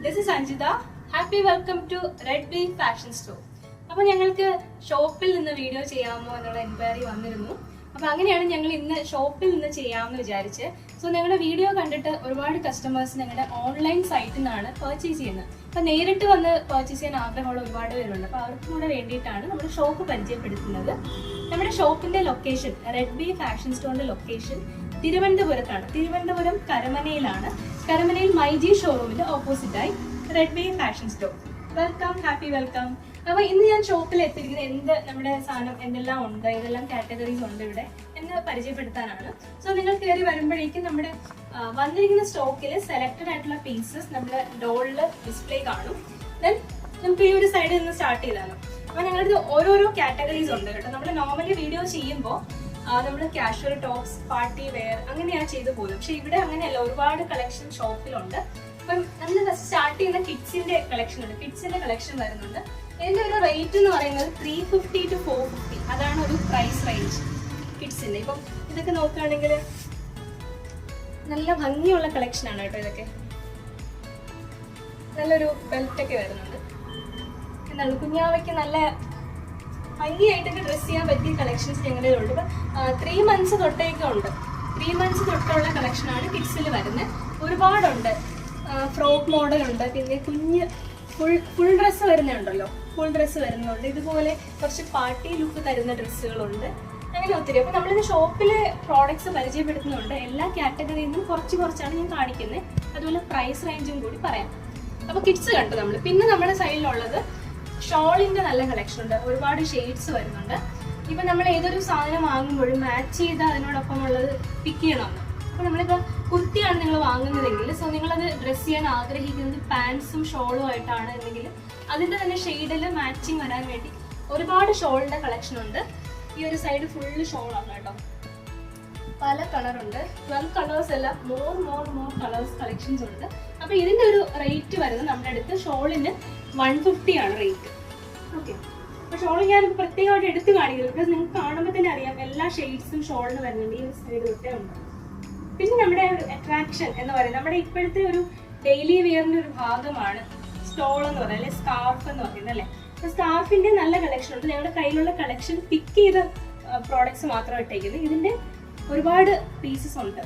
This is Anjita. Happy welcome to Red Bee Fashion Store. അപ്പോൾ ഞങ്ങൾക്ക് ഷോപ്പിൽ നിന്ന് വീഡിയോ ചെയ്യാമോ എന്നുള്ള എൻക്വയറി വന്നിരുന്നു. അപ്പോൾ അങ്ങനെയാണ് ഞങ്ങൾ ഇന്ന് ഷോപ്പിൽ നിന്ന് ചെയ്യാമെന്ന് വിചാരിച്ച്. സോ ഞങ്ങളുടെ വീഡിയോ കണ്ടിട്ട് ഒരുപാട് കസ്റ്റമേഴ്സ് ഞങ്ങളുടെ ഓൺലൈൻ സൈറ്റിൽ നിന്നാണ് പർച്ചേസ് ചെയ്യുന്നത്. അപ്പോൾ നേരിട്ട് വന്ന് പർച്ചേസ് ചെയ്യാൻ ആഗ്രഹമുള്ള ഒരുപാട് പേരുണ്ട്. അപ്പോൾ അവർക്കും കൂടെ വേണ്ടിയിട്ടാണ് നമ്മുടെ ഷോപ്പ് പരിചയപ്പെടുത്തുന്നത്. നമ്മുടെ ഷോപ്പിന്റെ ലൊക്കേഷൻ, റെഡ് ബീ ഫാഷൻ സ്റ്റോറിന്റെ ലൊക്കേഷൻ തിരുവനന്തപുരത്താണ്. തിരുവനന്തപുരം കരമനയിലാണ്. കരമനയിൽ മൈജി ഷോറൂമിന്റെ ഓപ്പോസിറ്റായി Red Bee Fashion store. Welcome, happy welcome. അപ്പൊ ഇന്ന് ഞാൻ ഷോപ്പിൽ എത്തിയിരിക്കുന്നത് നമ്മുടെ സാധനം എന്തെല്ലാം ഉണ്ട്, ഏതെല്ലാം കാറ്റഗറീസ് ഉണ്ട് ഇവിടെ എന്ന് പരിചയപ്പെടുത്താനാണ്. സോ നിങ്ങൾ കയറി വരുമ്പോഴേക്കും നമ്മുടെ വന്നിരിക്കുന്ന സ്റ്റോക്കിൽ സെലക്ടഡ് ആയിട്ടുള്ള പീസസ് നമ്മുടെ ഡോളില് ഡിസ്പ്ലേ കാണും. ദെൻ നമുക്ക് ഈ ഒരു സൈഡിൽ നിന്ന് സ്റ്റാർട്ട് ചെയ്താലോ. അപ്പൊ ഞങ്ങളുടെ ഓരോരോ കാറ്റഗറീസ് ഉണ്ട് കേട്ടോ. നമ്മൾ നോർമലി വീഡിയോ ചെയ്യുമ്പോൾ നമ്മൾ കാഷ്വൽ ടോപ്സ്, പാർട്ടി വെയർ അങ്ങനെയാണ് ചെയ്തു പോകുന്നത്. പക്ഷെ ഇവിടെ അങ്ങനെയല്ല, ഒരുപാട് കളക്ഷൻ ഷോപ്പിലുണ്ട്. അപ്പം നമ്മൾ സ്റ്റാർട്ട് ചെയ്യുന്ന കിഡ്സിന്റെ കളക്ഷൻ ഉണ്ട്. കിഡ്സിന്റെ കളക്ഷൻ വരുന്നുണ്ട്. ഇതിന്റെ ഒരു റേറ്റ് എന്ന് പറയുന്നത് 350 to 450. അതാണ് ഒരു പ്രൈസ് റേഞ്ച് കിഡ്സിന്റെ. ഇപ്പം ഇതൊക്കെ നോക്കുകയാണെങ്കിൽ നല്ല ഭംഗിയുള്ള കളക്ഷൻ ആണ് കേട്ടോ. ഇതൊക്കെ നല്ലൊരു ബെൽറ്റ് ഒക്കെ വരുന്നുണ്ട്. എന്താണ് കുഞ്ഞാവയ്ക്ക് നല്ല ഭംഗിയായിട്ടൊക്കെ ഡ്രസ് ചെയ്യാൻ പറ്റിയ കളക്ഷൻസ് ഞങ്ങളുടെ ഉണ്ട്. ഇപ്പം 3 months തൊട്ടേക്കെ ഉണ്ട്. 3 months തൊട്ടുള്ള കളക്ഷനാണ് കിഡ്സിൽ വരുന്നത്. ഒരുപാടുണ്ട്. ഫ്രോക്ക് മോഡൽ ഉണ്ട്, പിന്നെ കുഞ്ഞ് ഫുൾ ഡ്രസ്സ് വരുന്നുണ്ടല്ലോ, ഫുൾ ഡ്രസ്സ് വരുന്നുണ്ട്. ഇതുപോലെ കുറച്ച് പാർട്ടി ലുക്ക് തരുന്ന ഡ്രസ്സുകളുണ്ട്. അങ്ങനെ ഒത്തിരി. അപ്പോൾ നമ്മളിത് ഷോപ്പിലെ പ്രോഡക്ട്സ് പരിചയപ്പെടുത്തുന്നുണ്ട്. എല്ലാ കാറ്റഗറിയിൽ നിന്നും കുറച്ചാണ് ഞാൻ കാണിക്കുന്നത്. അതുപോലെ പ്രൈസ് റേഞ്ചും കൂടി പറയാം. അപ്പോൾ കിഡ്സ് കണ്ടു നമ്മൾ. പിന്നെ നമ്മുടെ സൈഡിലുള്ളത് ഷോളിന്റെ നല്ല കളക്ഷൻ ഉണ്ട്. ഒരുപാട് ഷെയ്ഡ്സ് വരുന്നുണ്ട്. ഇപ്പം നമ്മൾ ഏതൊരു സാധനം വാങ്ങുമ്പോഴും മാച്ച് ചെയ്ത് അതിനോടൊപ്പം ഉള്ളത് പിക്ക് ചെയ്യണമെന്ന്. അപ്പോൾ നമ്മളിപ്പോൾ കുർത്തിയാണ് നിങ്ങൾ വാങ്ങുന്നതെങ്കിൽ, സോ നിങ്ങളത് ഡ്രസ്സ് ചെയ്യാൻ ആഗ്രഹിക്കുന്നത് പാൻസും ഷോളും ആയിട്ടാണ് എന്നെങ്കിൽ അതിൻ്റെ തന്നെ ഷെയ്ഡിൽ മാച്ചിങ് വരാൻ വേണ്ടി ഒരുപാട് ഷോളിൻ്റെ കളക്ഷൻ ഉണ്ട്. ഈ ഒരു സൈഡ് ഫുള്ള് ഷോളാണ് കേട്ടോ. പല കളറുണ്ട്. 12 കളേഴ്സ് അല്ല, മോർ കളേഴ്സ് കളക്ഷൻസ് ഉണ്ട്. അപ്പോൾ ഇതിൻ്റെ ഒരു റേറ്റ് വരുന്നത് നമ്മുടെ അടുത്ത് ഷോളിന് 150 ആണ് റേറ്റ്. ഓക്കെ. അപ്പോൾ ഷോൾ ഞാൻ പ്രത്യേകമായിട്ട് എടുത്ത് കാണിക്കുന്നത് ബിക്കോസ് നിങ്ങൾക്ക് കാണുമ്പോൾ തന്നെ അറിയാം എല്ലാ ഷെയ്ഡ്സും ഷോളിന് വരുന്നുണ്ട്. ഈ സൈഡ് തൊട്ടേ ഉണ്ട്. പിന്നെ നമ്മുടെ ഒരു അട്രാക്ഷൻ എന്ന് പറയുന്നത് നമ്മുടെ ഇപ്പോഴത്തെ ഒരു ഡെയിലി വെയറിന്റെ ഒരു ഭാഗമാണ് സ്റ്റോൾ എന്ന് പറയുന്നത്, അല്ലെ സ്കാർഫ് എന്ന് പറയുന്നത് അല്ലേ. അപ്പോൾ സ്കാർഫിന്റെ നല്ല കളക്ഷൻ ഉണ്ട്. ഞങ്ങളുടെ കയ്യിലുള്ള കളക്ഷൻ പിക്ക് ചെയ്ത പ്രോഡക്ട്സ് മാത്രം ഇട്ടേക്കുന്നത്. ഇതിന്റെ ഒരുപാട് പീസസ് ഉണ്ട്.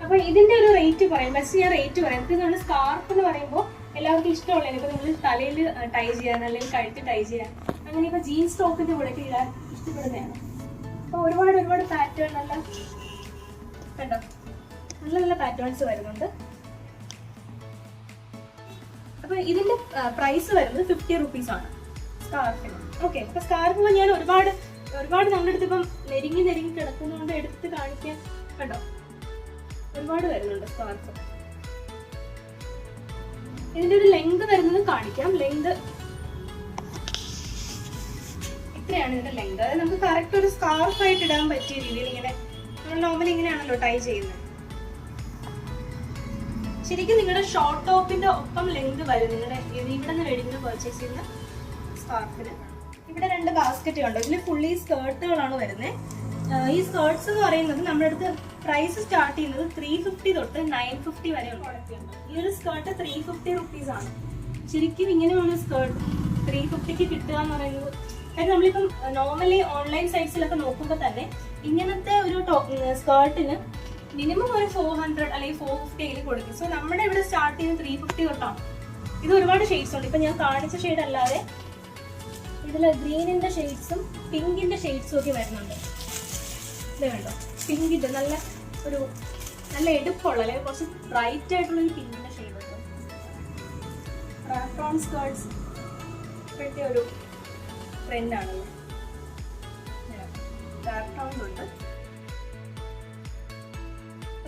അപ്പോൾ ഇതിന്റെ ഒരു റേറ്റ് പറയാം. ബസ് ഞാൻ റേറ്റ് പറയാം. ഇപ്പോൾ നമ്മൾ സ്കാർഫ് എന്ന് പറയുമ്പോൾ എല്ലാവർക്കും ഇഷ്ടമുള്ളതാണ്. ഇപ്പോൾ നമ്മൾ തലയിൽ ടൈ ചെയ്യാൻ അല്ലെങ്കിൽ കഴുത്തിൽ ടൈ ചെയ്യാൻ, അങ്ങനെ ഇപ്പോൾ ജീൻസ് ടോപ്പിന്റെ കൂടെ ഇടാൻ ഇഷ്ടപ്പെടുന്നതാണ്. അപ്പോൾ ഒരുപാട് പാറ്റേൺ നല്ല കണ്ടോ, നല്ല പാറ്റേൺസ് വരുന്നുണ്ട്. അപ്പൊ ഇതിന്റെ പ്രൈസ് വരുന്നത് 50 rupees ആണ് സ്കാർഫിന്. ഓക്കെ. അപ്പൊ സ്കാർഫ് ഞാൻ ഒരുപാട് നമ്മുടെ അടുത്ത് ഇപ്പം നെരുങ്ങി കിടക്കുന്നതുകൊണ്ട് എടുത്ത് കാണിക്കാൻ കണ്ടോ, ഒരുപാട് വരുന്നുണ്ട് സ്കാർഫ്. ഇതിന്റെ ഒരു ലെങ്ത് വരുന്നത് കാണിക്കാം. ലെങ്ത് ഇത്രയാണ് ഇതിന്റെ ലെങ്ത്. അതായത് നമുക്ക് കറക്റ്റ് ഒരു സ്കാർഫ് ആയിട്ട് ഇടാൻ പറ്റിയ രീതിയിൽ ഇങ്ങനെ നോർമലി ഇങ്ങനെയാണല്ലോ ടൈ ചെയ്യുന്നത്. ശരിക്കും നിങ്ങളുടെ ഷോർട്ട് ടോപ്പിന്റെ ഒപ്പം ലെങ്ത് വരും നിങ്ങളുടെ ഇവിടെ നിന്ന് മേടിക്കുന്ന പർച്ചേസ് ചെയ്യുന്ന സ്കാർഫിന്. ഇവിടെ 2 ബാസ്ക്കറ്റ് ഉണ്ട്. ഇതിൽ ഫുള്ളി സ്കേർട്ടുകളാണ് വരുന്നത്. ഈ സ്കേർട്ട്സ് എന്ന് പറയുന്നത് നമ്മുടെ അടുത്ത് പ്രൈസ് സ്റ്റാർട്ട് ചെയ്യുന്നത് 350 തൊട്ട് 950 വരെ ഉണ്ട്. ഈ ഒരു സ്കേർട്ട് 350 rupees ആണ്. ശരിക്കും ഇങ്ങനെയുള്ള സ്കേർട്ട് 350ക്ക് കിട്ടുക എന്ന് പറയുന്നത്, കാര്യം നമ്മളിപ്പം നോർമലി ഓൺലൈൻ സൈറ്റ്സിലൊക്കെ നോക്കുമ്പോൾ തന്നെ ഇങ്ങനത്തെ ഒരു സ്കേർട്ടിന് മിനിമം ഒരു 400 അല്ലെങ്കിൽ 450 കൊടുക്കും. സോ നമ്മുടെ ഇവിടെ സ്റ്റാർട്ട് ചെയ്യുന്നത് 350 തൊട്ടാണ്. ഇത് ഒരുപാട് ഷെയ്ഡ്സ് ഉണ്ട്. ഇപ്പൊ ഞാൻ കാണിച്ച ഷെയ്ഡ് അല്ലാതെ ഇതിൽ ഗ്രീനിന്റെ ഷെയ്ഡ്സും പിങ്കിന്റെ ഷെയ്ഡ്സും ഒക്കെ വരുന്നുണ്ട്. ഇത് കണ്ടോ, പിങ്കിന്റെ നല്ല എടുപ്പുള്ള അല്ലെങ്കിൽ കുറച്ച് ബ്രൈറ്റ് ആയിട്ടുള്ള ഒരു പിങ്കിന്റെ ഷെയ്ഡ് ഉണ്ട്. റാപ്രോൺ സ്കേർട്ട്സ് ഇപ്പോഴത്തെ ഒരു ട്രെൻഡാണല്ലോ. റാപ്രോൺസ് ഉണ്ട്.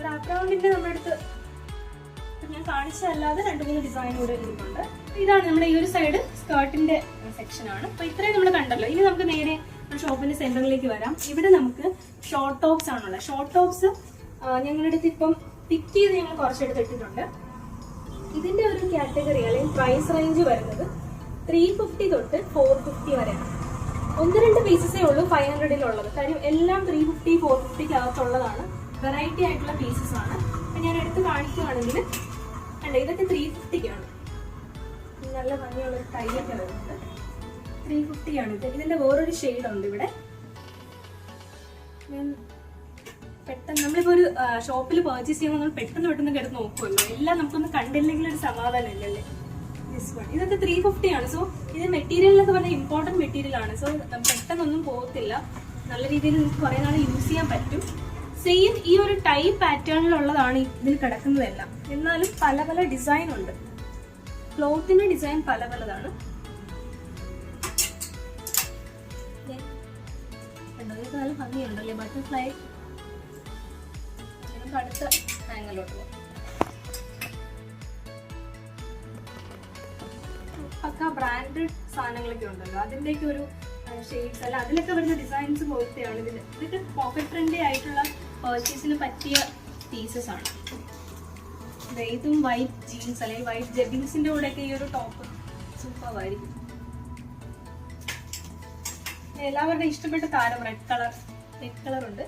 റാപ്രോണ്ടിന്റെ നമ്മുടെ അടുത്ത് ഞാൻ കാണിച്ചതല്ലാതെ 2-3 ഡിസൈൻ കൂടെ ഇരിക്കുന്നുണ്ട്. ഇതാണ് നമ്മുടെ ഈ ഒരു സൈഡ് സ്കേർട്ടിന്റെ സെക്ഷൻ ആണ്. അപ്പൊ ഇത്രയും നമ്മൾ കണ്ടല്ലോ. ഇനി നമുക്ക് നേരെ ഷോപ്പിന്റെ സെന്ററിലേക്ക് വരാം. ഇവിടെ നമുക്ക് ഷോർട്ട് ടോപ്സ് ആണുള്ളത്. ഷോർട്ട് ടോപ്സ് ഞങ്ങളുടെ അടുത്ത് ഇപ്പം പിക്ക് ചെയ്ത് ഞങ്ങൾ കുറച്ചെടുത്ത് ഇട്ടിട്ടുണ്ട്. ഇതിന്റെ ഒരു കാറ്റഗറി അല്ലെങ്കിൽ പ്രൈസ് റേഞ്ച് വരുന്നത് 350 തൊട്ട് 450 വരെയാണ്. 1-2 പീസസേ ഉള്ളൂ 500-ലുള്ളത്. കാര്യം എല്ലാം 350, 450 അകത്തുള്ളതാണ്. വെറൈറ്റി ആയിട്ടുള്ള പീസസ് ആണ്. അപ്പൊ ഞാൻ എടുത്ത് കാണിക്കുകയാണെങ്കിൽ അല്ല, ഇതൊക്കെ 350-ക്കാണ്. നല്ല ഭംഗിയുള്ള ഒരു ടൈയൊക്കെ വരുന്നുണ്ട്. 350 ആണ് ഇത്. ഇതിന്റെ വേറൊരു ഷെയ്ഡ് ഉണ്ട് ഇവിടെ. ഞാൻ പെട്ടെന്ന് നമ്മളിപ്പോ ഒരു ഷോപ്പിൽ പർച്ചേസ് ചെയ്യുമ്പോൾ നമ്മൾ പെട്ടെന്ന് എടുത്ത് നോക്കുമല്ലോ, എല്ലാം നമുക്കൊന്ന് കണ്ടില്ലെങ്കിൽ ഒരു സമാധാനം ഇല്ലല്ലേ. ഇതൊക്കെ 350 ആണ്. സോ ഇത് മെറ്റീരിയൽ എന്നൊക്കെ പറഞ്ഞാൽ ഇമ്പോർട്ടന്റ് മെറ്റീരിയൽ ആണ്. സോ പെട്ടെന്നൊന്നും പോകത്തില്ല, നല്ല രീതിയിൽ നിങ്ങൾക്ക് കുറെ നാൾ യൂസ് ചെയ്യാൻ പറ്റും. സെയിം ഈ ഒരു ടൈ പാറ്റേണിലുള്ളതാണ് ഇതിൽ കിടക്കുന്നതെല്ലാം. എന്നാലും പല പല ഡിസൈൻ ഉണ്ട്. ക്ലോത്തിന്റെ ഡിസൈൻ പല പലതാണ്. ഇതൊക്കെ നല്ല ഭംഗിയുണ്ടല്ലേ, ബട്ടർഫ്ലൈ. നമുക്ക് അടുത്ത ആംഗിലോട്ട് പോകാം. പക്ക ബ്രാൻഡഡ് സാധനങ്ങളൊക്കെ ഉണ്ടല്ലോ, അതിൻ്റെയൊക്കെ ഒരു ഷെയ്ഡ്സ് അല്ല, അതിലൊക്കെ വരുന്ന ഡിസൈൻസ് പോലത്തെയാണ് ഇതിൽ. ഇതൊക്കെ പോക്കറ്റ് ഫ്രണ്ട്ലി ആയിട്ടുള്ള പർച്ചേസിന് പറ്റിയ പീസസ് ആണ്. ഇതും വൈറ്റ് ജീൻസ് അല്ലെങ്കിൽ വൈറ്റ് ജെബിൻസിന്റെ കൂടെയൊക്കെ ഈ ഒരു ടോപ്പ് സൂപ്പർ ആയിരിക്കും. എല്ലാവരുടെയും ഇഷ്ടപ്പെട്ട താരം റെഡ് കളർ ഉണ്ട്.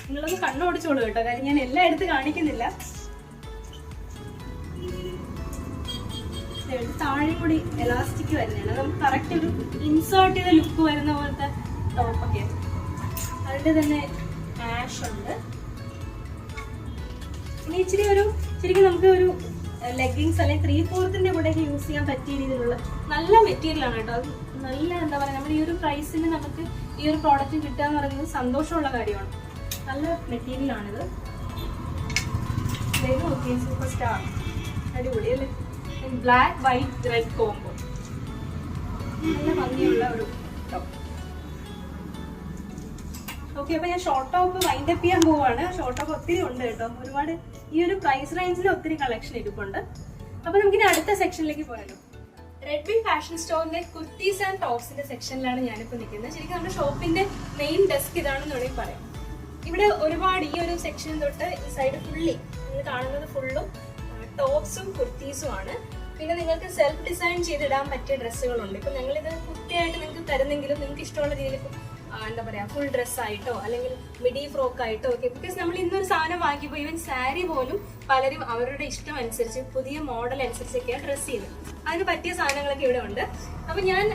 നിങ്ങളൊന്ന് കണ്ണോടിച്ചോളൂ കേട്ടോ, കാര്യം ഞാൻ എല്ലാം എടുത്ത് കാണിക്കുന്നില്ല. താഴെ കൂടി എലാസ്റ്റിക് വരുന്നതാണ്. നമുക്ക് കറക്റ്റ് ഒരു ഇൻസേർട്ട് ചെയ്ത ലുക്ക് വരുന്ന പോലത്തെ ടോപ്പൊക്കെ. അതിന്റെ തന്നെ ആഷ് ഉണ്ട്. ഇനി ഇച്ചിരി ശരിക്കും നമുക്ക് ഒരു ലെഗിങ്സ് അല്ലെങ്കിൽ 3/4 കൂടെ യൂസ് ചെയ്യാൻ പറ്റിയ രീതിയിലുള്ള നല്ല മെറ്റീരിയൽ ആണ് കേട്ടോ. അത് നല്ല എന്താ പറയുക, നമ്മുടെ ഈ ഒരു പ്രൈസിന് നമുക്ക് ഈ ഒരു പ്രോഡക്റ്റ് കിട്ടുക എന്ന് പറയുന്നത് സന്തോഷമുള്ള കാര്യമാണ്. നല്ല മെറ്റീരിയൽ ആണിത്. സൂപ്പർ സ്റ്റാർ അടിപൊളി അല്ലേ. ബ്ലാക്ക് വൈറ്റ് റെഡ് കോംബോ, നല്ല ഭംഗിയുള്ള ഒരു ടോപ്പ്. ഓക്കെ, അപ്പൊ ഞാൻ ഷോർട്ട് ടോപ്പ് വൈൻഡ് അപ്പ് ചെയ്യാൻ പോവാണ്. ഷോർട്ട് ടോപ്പ് ഒത്തിരി ഉണ്ട് കേട്ടോ, ഒരുപാട് ഈ ഒരു പ്രൈസ് റേഞ്ചിൽ ഒത്തിരി കളക്ഷൻ ഇരിപ്പുണ്ട്. അപ്പൊ നമുക്കിനി അടുത്ത സെക്ഷനിലേക്ക് പോയാലോ. റെഡ്ബി ഫാഷൻ സ്റ്റോറിന്റെ കുർത്തീസ് ആൻഡ് ടോപ്സിന്റെ സെക്ഷനിലാണ് ഞാനിപ്പോ നിൽക്കുന്നത്. ശരിക്കും നമ്മുടെ ഷോപ്പിന്റെ മെയിൻ ഡെസ്ക് ഇതാണെന്ന് വേണമെങ്കിൽ പറയാം. ഇവിടെ ഒരുപാട് ഈ ഒരു സെക്ഷൻ തൊട്ട് ഈ സൈഡ് ഫുള്ളി നിങ്ങൾ കാണുന്നത് ഫുള്ളും ടോപ്സും കുർത്തീസും ആണ്. പിന്നെ നിങ്ങൾക്ക് സെൽഫ് ഡിസൈൻ ചെയ്തിടാൻ പറ്റിയ ഡ്രസ്സുകളുണ്ട്. ഇപ്പൊ ഞങ്ങളിത് കുർത്തിയായിട്ട് നിങ്ങൾക്ക് തരുന്നെങ്കിലും നിങ്ങൾക്ക് ഇഷ്ടമുള്ള രീതിയിൽ ഇപ്പം എന്താ പറയാ ഫുൾ ഡ്രസ്സായിട്ടോ അല്ലെങ്കിൽ മിഡി ഫ്രോക്ക് ആയിട്ടോ ഒക്കെ. ബിക്കോസ് നമ്മൾ ഇന്നൊരു സാധനം വാങ്ങിയപ്പോൾ ഈവൻ സാരി പോലും പലരും അവരുടെ ഇഷ്ടം അനുസരിച്ച് പുതിയ മോഡൽ അനുസരിച്ചൊക്കെയാണ് ഡ്രസ് ചെയ്യുന്നത്. അതിന് പറ്റിയ സാധനങ്ങളൊക്കെ ഇവിടെ ഉണ്ട്. അപ്പൊ ഞാൻ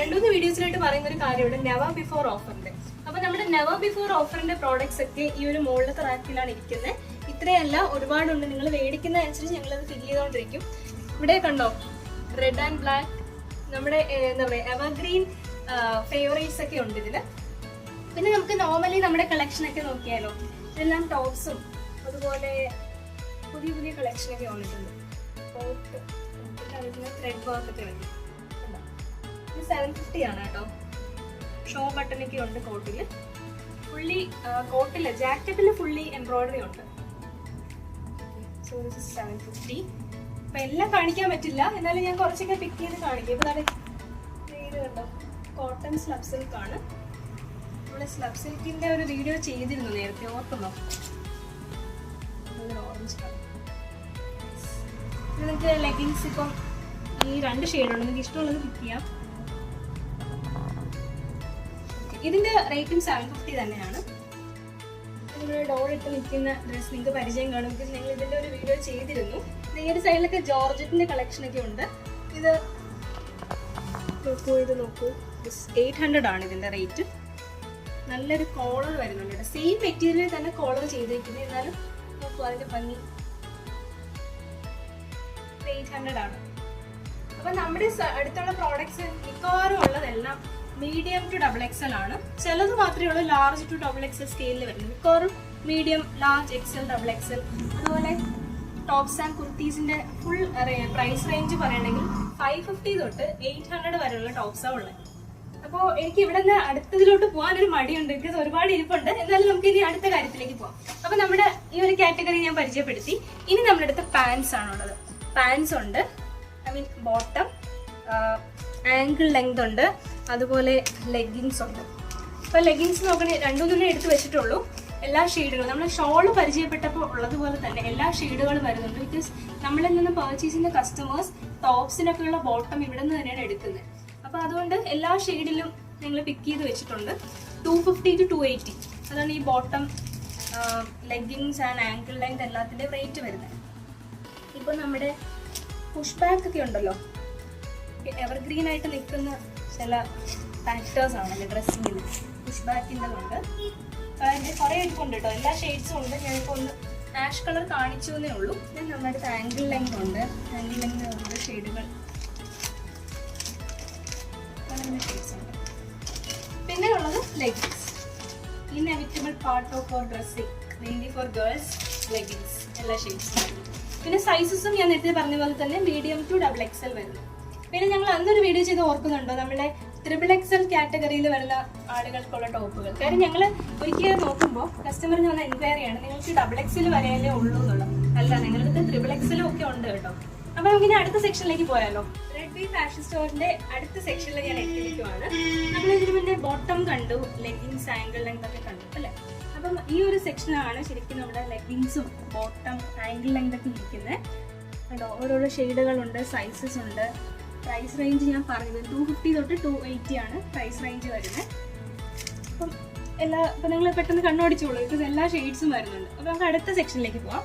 2-3 വീഡിയോസിലായിട്ട് പറയുന്ന ഒരു കാര്യമുണ്ട്, നെവർ ബിഫോർ ഓഫറിന്റെ. അപ്പൊ നമ്മുടെ നെവർ ബിഫോർ ഓഫറിന്റെ പ്രോഡക്ട്സ് ഒക്കെ ഈ ഒരു മുകളിലത്തെ റാക്കിലാണ് ഇരിക്കുന്നത്. ഇത്രയല്ല, ഒരുപാടുണ്ട്. നിങ്ങൾ മേടിക്കുന്ന അനുസരിച്ച് ഞങ്ങളത് ഫില്ല് ചെയ്തുകൊണ്ടിരിക്കും. ഇവിടെ കണ്ടോ, റെഡ് ആൻഡ് ബ്ലാക്ക്, നമ്മുടെ എന്താ പറയാ എവർഗ്രീൻ ഫേവറേറ്റ്സ് ഒക്കെ ഉണ്ട് ഇതില്. പിന്നെ നമുക്ക് നോർമലി നമ്മുടെ കളക്ഷൻ ഒക്കെ നോക്കിയാലോ, ഇതെല്ലാം ടോപ്സും അതുപോലെ പുതിയ പുതിയ കളക്ഷൻ ഒക്കെ വന്നിട്ടുണ്ട്. ത്രെഡ് വർക്ക് ഒക്കെ വരും. ഇത് 750 ആണ് കേട്ടോ. ഷോ ബട്ടണൊക്കെ ഉണ്ട് കോട്ടില്. ഫുള്ളി കോട്ടില് ജാക്കറ്റില് ഫുള്ളി എംബ്രോയിഡറി ഉണ്ട്. So this is 750. അപ്പൊ എല്ലാം കാണിക്കാൻ പറ്റില്ല, എന്നാലും ഞാൻ കുറച്ചൊക്കെ പിക്ക് ചെയ്ത് കാണിക്കും. ഇപ്പൊ ഇത് കണ്ടോ, കോട്ടൺ സ്ലബ് സിൽക്ക് ആണ്. നമ്മള് സ്ലബ് സിൽക്കിന്റെ ഒരു വീഡിയോ ചെയ്തിരുന്നു നേരത്തെ, ഓർക്കുന്നോ? Orange colour. നിങ്ങൾക്ക് ലെഗിങ്സ് ഇപ്പം ഈ 2 ഷെയ്ഡുണ്ട്, നിങ്ങൾക്ക് ഇഷ്ടമുള്ളത് പിക്ക് ചെയ്യാം. ഇതിന്റെ റേറ്റും 750 തന്നെയാണ്. നമ്മുടെ ഡോർ ഇട്ട് നിൽക്കുന്ന ഡ്രസ് നിങ്ങൾക്ക് പരിചയം കാണും, ബിക്കോസ് ഞങ്ങൾ ഇതിന്റെ ഒരു വീഡിയോ ചെയ്തിരുന്നു. ഈ ഒരു സൈഡിലൊക്കെ ജോർജറ്റിന്റെ കളക്ഷൻ ഒക്കെ ഉണ്ട്. ഇത് നോക്കൂ, 800 ആണ് ഇതിന്റെ റേറ്റ്. നല്ലൊരു കോളർ വരുന്നുണ്ട്. സെയിം മെറ്റീരിയൽ തന്നെ കോളർ ചെയ്തിരിക്കുന്നത്, എന്നാലും നോക്കൂ അതിന്റെ ഭംഗി. 800 ആണ്. അപ്പൊ നമ്മുടെ അടുത്തുള്ള പ്രോഡക്ട്സ് മിക്കവാറും ഉള്ളതെല്ലാം മീഡിയം ടു XXL ആണ്. ചിലത് മാത്രമേ ഉള്ളൂ ലാർജ് ടു XXL സ്കെയിലിൽ വരുന്നത്. മിക്കവാറും മീഡിയം, ലാർജ്, XL, XXL. അതുപോലെ ടോപ്സ് ആൻഡ് കുർത്തീസിന്റെ ഫുൾ പ്രൈസ് റേഞ്ച് പറയണമെങ്കിൽ 550 തൊട്ട് 800 വരെയുള്ള ടോപ്സാണ് ഉള്ളത്. അപ്പോൾ എനിക്ക് ഇവിടെ നിന്ന് അടുത്തതിലോട്ട് പോകാനൊരു മടിയുണ്ട്, ബിക്കോസ് ഒരുപാട് ഇരിപ്പുണ്ട്. എന്നാലും നമുക്ക് ഇനി അടുത്ത കാര്യത്തിലേക്ക് പോകാം. അപ്പൊ നമ്മുടെ ഈ ഒരു കാറ്റഗറി ഞാൻ പരിചയപ്പെടുത്തി. ഇനി നമ്മുടെ അടുത്ത് പാൻസ് ആണുള്ളത്. പാൻസ് ഉണ്ട്, I mean bottom, angle length ഉണ്ട്, അതുപോലെ ലെഗിങ്സ് ഉണ്ട്. അപ്പൊ ലെഗിങ്സ് നോക്കണേ, 2-3 എടുത്ത് വെച്ചിട്ടുള്ളൂ. എല്ലാ ഷെയ്ഡുകളും നമ്മൾ ഷോള് പരിചയപ്പെട്ടപ്പോൾ ഉള്ളതുപോലെ തന്നെ എല്ലാ ഷെയ്ഡുകളും വരുന്നുണ്ട്. ബിക്കോസ് നമ്മളിൽ നിന്ന് പർച്ചേസ് ചെയ്യുന്ന കസ്റ്റമേഴ്സ് ടോപ്സിനൊക്കെ ഉള്ള ബോട്ടം ഇവിടെ നിന്ന് തന്നെയാണ് എടുക്കുന്നത്. അപ്പൊ അതുകൊണ്ട് എല്ലാ ഷെയ്ഡിലും ഞങ്ങൾ പിക്ക് ചെയ്ത് വെച്ചിട്ടുണ്ട്. 250 to 280 അതാണ് ഈ bottom leggings and angle length എല്ലാത്തിൻ്റെ റേറ്റ് വരുന്നത്. ഇപ്പോൾ നമ്മുടെ പുഷ് ബാക്ക് ഒക്കെ ഉണ്ടല്ലോ, എവർഗ്രീൻ ആയിട്ട് നിൽക്കുന്ന ചില ഫാക്ടേഴ്സ് ആണല്ലോ ഡ്രസ്സിങ്ങിൽ. പുഷ് ബാക്കിൻ്റെ ഉണ്ട്, അതിൻ്റെ കുറേ ഇരിപ്പുണ്ട് കേട്ടോ, എല്ലാ ഷെയ്ഡ്സും ഉണ്ട്. ഞാനിപ്പോൾ ഒന്ന് ആഷ് കളർ കാണിച്ചു എന്നേ ഉള്ളൂ. ഞാൻ നമ്മുടെ അടുത്ത് ആങ്കിൾ ലെങ്ത് ഉണ്ട്, ആങ്കിൾ ലെങ്ത് ഉണ്ട് ഷെയ്ഡുകൾ, ഷെയ്ഡ്സ് ഉണ്ട്. പിന്നെ ഉള്ളത് leggings, inevitable part of our dressing, mainly for girls leggings, എല്ലാ ഷെയ്ഡ്സും. പിന്നെ സൈസസും ഞാൻ നേരത്തെ പറഞ്ഞ പോലെ തന്നെ മീഡിയം ടു XXL വരുന്നു. പിന്നെ ഞങ്ങൾ അന്നൊരു വീഡിയോ ചെയ്ത് ഓർക്കുന്നുണ്ടോ, നമ്മുടെ XXL കാറ്റഗറിയിൽ വരുന്ന ആളുകൾക്കുള്ള ടോപ്പുകൾ. കാര്യം ഞങ്ങൾ ഒരിക്കൽ നോക്കുമ്പോൾ കസ്റ്റമറിന് വന്ന എൻക്വയറിയാണ് നിങ്ങൾക്ക് XXL വരെയല്ലേ ഉള്ളൂ എന്നുള്ളത്. അല്ല, നിങ്ങളുടെ XXL ഒക്കെ ഉണ്ട് കേട്ടോ. അപ്പൊ നമുക്കിനി അടുത്ത സെക്ഷനിലേക്ക് പോയാലോ. റെഡ് ബി ഫാഷൻ സ്റ്റോറിന്റെ അടുത്ത സെക്ഷനിൽ ഞാൻ എത്തിയിരിക്കുവാണ്. നമ്മൾ ഇതിന് മുന്നേ ബോട്ടം കണ്ടു, ലെഗിങ്സ്, ആങ്കിൾ ലെങ്ത് ഒക്കെ കണ്ടു അല്ലേ. അപ്പം ഈ ഒരു സെക്ഷനാണ് ശരിക്കും നമ്മുടെ ലെഗിങ്സും ബോട്ടം ആങ്കിൾ ലെങ്ത് ഒക്കെ ഇരിക്കുന്നത് കേട്ടോ. ഓരോരോ ഷെയ്ഡുകളുണ്ട്, സൈസസ് ഉണ്ട്. പ്രൈസ് റേഞ്ച് ഞാൻ പറയുന്നത് 250 തൊട്ട് 280 ആണ് പ്രൈസ് റേഞ്ച് വരുന്നത്. അപ്പം ഇപ്പം നിങ്ങൾ പെട്ടെന്ന് കണ്ണോടിച്ചോളൂ, ഇത് എല്ലാ ഷെയ്ഡ്സും വരുന്നുണ്ട്. അപ്പം നമുക്ക് അടുത്ത സെക്ഷനിലേക്ക് പോവാം.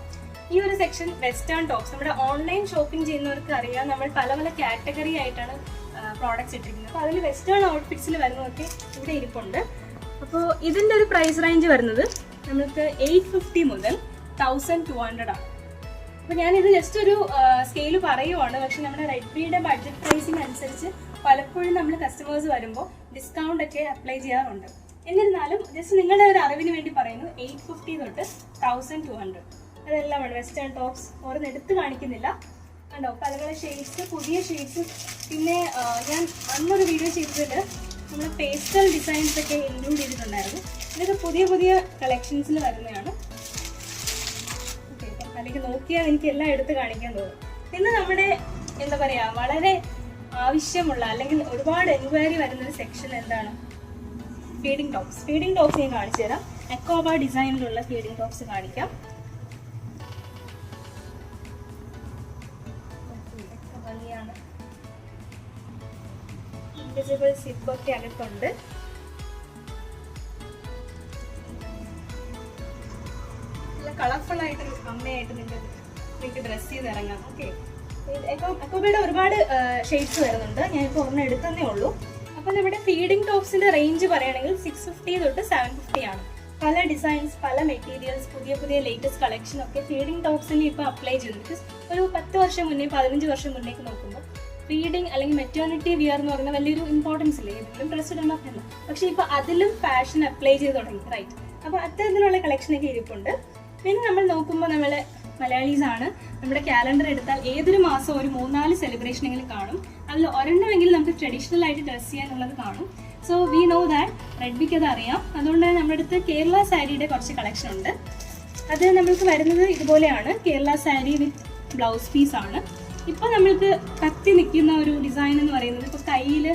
ഈ ഒരു സെക്ഷൻ വെസ്റ്റേൺ ടോപ്സ്. നമ്മുടെ ഓൺലൈൻ ഷോപ്പിംഗ് ചെയ്യുന്നവർക്ക് അറിയാം, നമ്മൾ പല പല കാറ്റഗറി ആയിട്ടാണ് പ്രോഡക്റ്റ്സ് ഇട്ടിരിക്കുന്നത്. അപ്പോൾ അതിൽ വെസ്റ്റേൺ ഔട്ട്ഫിറ്റ്സിൽ വരുന്നതൊക്കെ ഇവിടെ ഇരിപ്പുണ്ട്. അപ്പോൾ ഇതിൻ്റെ ഒരു പ്രൈസ് റേഞ്ച് വരുന്നത് നമുക്ക് 850 മുതൽ 1200 ആണ്. അപ്പോൾ ഞാനിത് ജസ്റ്റ് ഒരു സ്കെയിൽ പറയുവാണ്. പക്ഷെ നമ്മുടെ റെഡ് ബിയുടെ ബഡ്ജറ്റ് പ്രൈസിങ് അനുസരിച്ച് പലപ്പോഴും നമ്മൾ കസ്റ്റമേഴ്സ് വരുമ്പോൾ ഡിസ്കൗണ്ട് ഒക്കെ അപ്ലൈ ചെയ്യാറുണ്ട്. എന്നിരുന്നാലും ജസ്റ്റ് നിങ്ങളുടെ ഒരു അറിവിന് വേണ്ടി പറയുന്നു, 850 തൊട്ട് 1200. അതെല്ലാമാണ് വെസ്റ്റേൺ ടോപ്സ്. ഓരോന്ന് എടുത്ത് കാണിക്കുന്നില്ല കണ്ടോ, പല പല ഷെയ്ഡ്സ്, പുതിയ ഷെയ്ഡ്സ്. പിന്നെ ഞാൻ അന്നൊരു വീഡിയോ ചെയ്തതിൽ നമ്മൾ പേസ്റ്റൽ ഡിസൈൻസ് ഒക്കെ ഇൻക്ലൂഡ് ചെയ്തിട്ടുണ്ടായിരുന്നു. ഇതൊക്കെ പുതിയ പുതിയ കളക്ഷൻസിൽ വരുന്നതാണ്. അല്ലെങ്കിൽ നോക്കിയാൽ എനിക്ക് എല്ലാം എടുത്ത് കാണിക്കാൻ തോന്നും. ഇന്ന് നമ്മുടെ എന്താ പറയുക, വളരെ ആവശ്യമുള്ള അല്ലെങ്കിൽ ഒരുപാട് എൻക്വയറി വരുന്നൊരു സെക്ഷൻ എന്താണ്, ഫീഡിങ് ടോപ്സ്. ഫീഡിങ് ടോപ്സ് ഞാൻ കാണിച്ചു തരാം. അക്വാബ ഡിസൈനിലുള്ള ഫീഡിങ് ടോപ്സ് കാണിക്കാം. ഭംഗിയാണ്. ഇൻവിസിബിൾ സിപ്പൊക്കെ അകത്തുണ്ട്. കളർഫുൾ ആയിട്ടൊരു അമ്മയായിട്ട് നിങ്ങൾക്ക് ഡ്രസ് ചെയ്ത് ഇറങ്ങാം. ഓക്കെ, അക്കോബയുടെ ഒരുപാട് ഷെയ്ഡ്സ് വരുന്നുണ്ട്. ഞാനിപ്പോൾ ഒരെണ്ണം എടുത്തതേ ഉള്ളൂ. അപ്പോൾ നമ്മുടെ ഫീഡിങ് ടോപ്സിന്റെ റേഞ്ച് പറയുകയാണെങ്കിൽ 650 തൊട്ട് 750 ആണ്. പല ഡിസൈൻസ്, പല മെറ്റീരിയൽസ്, പുതിയ പുതിയ ലേറ്റസ്റ്റ് കളക്ഷൻ ഒക്കെ ഫീഡിങ് ടോപ്സിൽ ഇപ്പോൾ അപ്ലൈ ചെയ്യുന്നു. ബിക്കോസ് ഒരു 10 വർഷം മുന്നേ, 15 വർഷം മുന്നേക്ക് നോക്കുമ്പോൾ ഫീഡിങ് അല്ലെങ്കിൽ മെറ്റേണിറ്റി വിയർ എന്ന് പറയുന്ന വലിയൊരു ഇമ്പോർട്ടൻസ് ഇല്ല, ഏതെങ്കിലും ഡ്രസ് ഇടണമെന്നല്ല. പക്ഷേ ഇപ്പോൾ അതിലും ഫാഷൻ അപ്ലൈ ചെയ്ത് തുടങ്ങി, റൈറ്റ്. അപ്പോൾ അത്തരത്തിലുള്ള കളക്ഷനൊക്കെ ഇരിപ്പുണ്ട്. പിന്നെ നമ്മൾ നോക്കുമ്പോൾ നമ്മൾ മലയാളീസ് ആണ്. നമ്മുടെ കാലണ്ടർ എടുത്താൽ ഏതൊരു മാസം ഒരു 3-4 സെലിബ്രേഷനെങ്കിലും കാണും. അതിൽ ഒരെണ്ണമെങ്കിലും നമുക്ക് ട്രഡീഷണൽ ആയിട്ട് ഡ്രസ് ചെയ്യാനുള്ളത് കാണും. So we know that, red ബിക്ക് അത് അറിയാം. അതുകൊണ്ട് തന്നെ നമ്മുടെ അടുത്ത് കേരള സാരിയുടെ കുറച്ച് കളക്ഷൻ ഉണ്ട്. അത് നമ്മൾക്ക് വരുന്നത് ഇതുപോലെയാണ്, Kerala sari with blouse piece ആണ്. ഇപ്പോൾ നമ്മൾക്ക് കത്തി നിൽക്കുന്ന ഒരു ഡിസൈൻ എന്ന് പറയുന്നത്, ഇപ്പോൾ കയ്യിൽ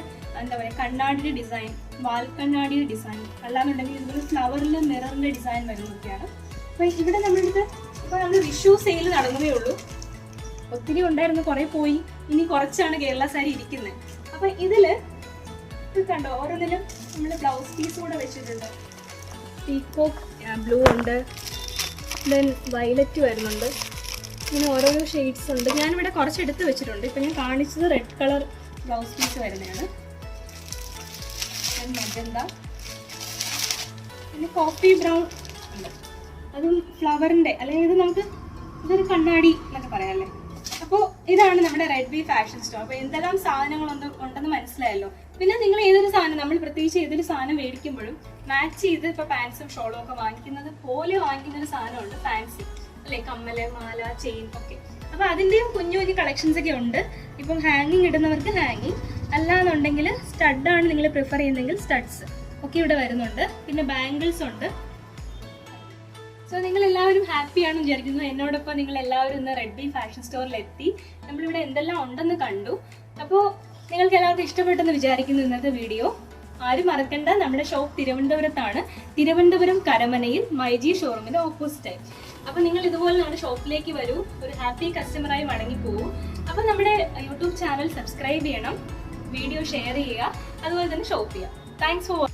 എന്താ പറയുക, കണ്ണാടിയുടെ ഡിസൈൻ, വാൽക്കണ്ണാടിയുടെ ഡിസൈൻ, അല്ലാന്നുണ്ടെങ്കിൽ ഇതുപോലെ ഫ്ലവറിൽ മിററിൻ്റെ ഡിസൈൻ വരുന്നതൊക്കെയാണ്. അപ്പോൾ ഇവിടെ നമ്മളിത് ഇപ്പോൾ നമ്മൾ വിഷു സെയിൽ നടന്നതേ ഉള്ളൂ. ഒത്തിരി ഉണ്ടായിരുന്നു, കുറേ പോയി, ഇനി കുറച്ചാണ് കേരള സാരി ഇരിക്കുന്നത്. അപ്പോൾ ഇതിൽ ഇത് കണ്ടോ, ഓരോന്നിലും നമ്മൾ ബ്ലൗസ് പീസ് കൂടെ വെച്ചിട്ടുണ്ട്. പീക്കോക്ക് ബ്ലൂ ഉണ്ട്, ദെൻ വയലറ്റ് വരുന്നുണ്ട്. ഇങ്ങനെ ഓരോരോ ഷെയ്ഡ്സ് ഉണ്ട്. ഞാനിവിടെ കുറച്ച് എടുത്ത് വെച്ചിട്ടുണ്ട്. ഇപ്പം ഞാൻ കാണിച്ചത് റെഡ് കളർ ബ്ലൗസ് പീസ് വരുന്നതാണ്. മജന്ത, പിന്നെ കോഫി ബ്രൗൺ ഉണ്ട്, അതും ഫ്ലവറിൻ്റെ, അല്ലെങ്കിൽ ഇത് നമുക്ക് ഇതൊരു കണ്ണാടി എന്നൊക്കെ പറയാമല്ലേ. അപ്പോൾ ഇതാണ് നമ്മുടെ റെഡ് ബി ഫാഷൻ സ്റ്റോർ. അപ്പോൾ എന്തെല്ലാം സാധനങ്ങളുണ്ടെന്ന് മനസ്സിലായല്ലോ. പിന്നെ നിങ്ങൾ ഏതൊരു സാധനം, നമ്മൾ പ്രത്യേകിച്ച് ഏതൊരു സാധനം മേടിക്കുമ്പോഴും മാച്ച് ചെയ്ത് ഇപ്പോൾ പാൻസും ഷോളും ഒക്കെ വാങ്ങിക്കുന്നത് പോലെ വാങ്ങിക്കുന്ന ഒരു സാധനമുണ്ട്, ഫാൻസി അല്ലേ, കമ്മല്, മാല, ചെയിൻ ഒക്കെ. അപ്പോൾ അതിൻ്റെയും കുഞ്ഞു കുഞ്ഞു കളക്ഷൻസ് ഒക്കെ ഉണ്ട്. ഇപ്പം ഹാങ്ങിങ് ഇടുന്നവർക്ക് ഹാങ്ങിങ്, അല്ലാന്നുണ്ടെങ്കിൽ സ്റ്റഡാണ് നിങ്ങൾ പ്രിഫർ ചെയ്യുന്നതെങ്കിൽ സ്റ്റഡ്സ് ഒക്കെ ഇവിടെ വരുന്നുണ്ട്. പിന്നെ ബാംഗിൾസ് ഉണ്ട്. സോ നിങ്ങൾ എല്ലാവരും ഹാപ്പിയാണെന്ന് വിചാരിക്കുന്നു. എന്നോടൊപ്പം നിങ്ങൾ എല്ലാവരും ഇന്ന് റെഡ് ബി ഫാഷൻ സ്റ്റോറിൽ എത്തി. നമ്മളിവിടെ എന്തെല്ലാം ഉണ്ടെന്ന് കണ്ടു. അപ്പോൾ നിങ്ങൾക്ക് എല്ലാവർക്കും ഇഷ്ടപ്പെട്ടെന്ന് വിചാരിക്കുന്നു ഇന്നത്തെ വീഡിയോ. ആരും മറക്കണ്ട, നമ്മുടെ ഷോപ്പ് തിരുവനന്തപുരത്താണ്. തിരുവനന്തപുരം കരമനയിൽ മൈജി ഷോറൂമിന്റെ ഓപ്പോസിറ്റ് ആയി. അപ്പോൾ നിങ്ങൾ ഇതുപോലെ നമ്മുടെ ഷോപ്പിലേക്ക് വരൂ, ഒരു ഹാപ്പി കസ്റ്റമറായി മടങ്ങിപ്പോകൂ. അപ്പോൾ നമ്മുടെ യൂട്യൂബ് ചാനൽ സബ്സ്ക്രൈബ് ചെയ്യണം, വീഡിയോ ഷെയർ ചെയ്യുക, അതുപോലെ തന്നെ ഷോപ്പ് ചെയ്യുക. Thanks for